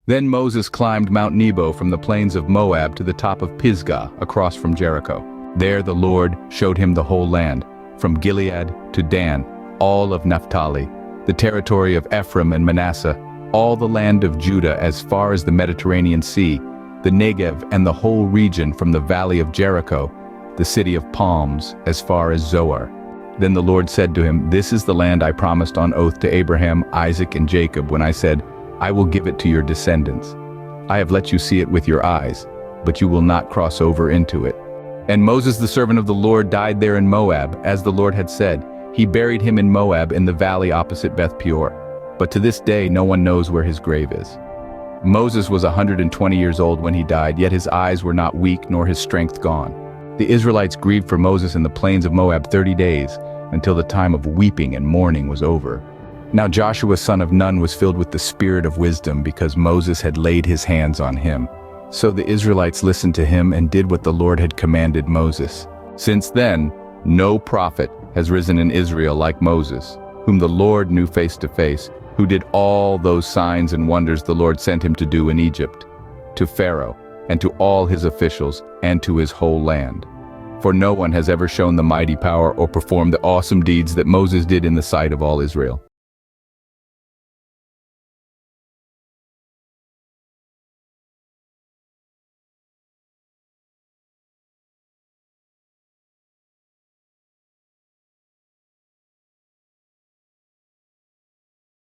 Then Moses climbed Mount Nebo from the plains of Moab to the top of Pisgah across from Jericho. There the Lord showed him the whole land, from Gilead to Dan, all of Naphtali, the territory of Ephraim and Manasseh, all the land of Judah as far as the Mediterranean Sea, the Negev and the whole region from the valley of Jericho, the city of palms, as far as Zoar. Then the Lord said to him, "This is the land I promised on oath to Abraham, Isaac, and Jacob when I said, I will give it to your descendants. I have let you see it with your eyes, but you will not cross over into it." And Moses the servant of the Lord died there in Moab, as the Lord had said. He buried him in Moab in the valley opposite Beth Peor. But to this day no one knows where his grave is. Moses was 120 years old when he died, yet his eyes were not weak nor his strength gone. The Israelites grieved for Moses in the plains of Moab 30 days, until the time of weeping and mourning was over. Now Joshua son of Nun was filled with the spirit of wisdom because Moses had laid his hands on him. So the Israelites listened to him and did what the Lord had commanded Moses. Since then, no prophet has risen in Israel like Moses, whom the Lord knew face to face, who did all those signs and wonders the Lord sent him to do in Egypt, to Pharaoh, and to all his officials, and to his whole land. For no one has ever shown the mighty power or performed the awesome deeds that Moses did in the sight of all Israel.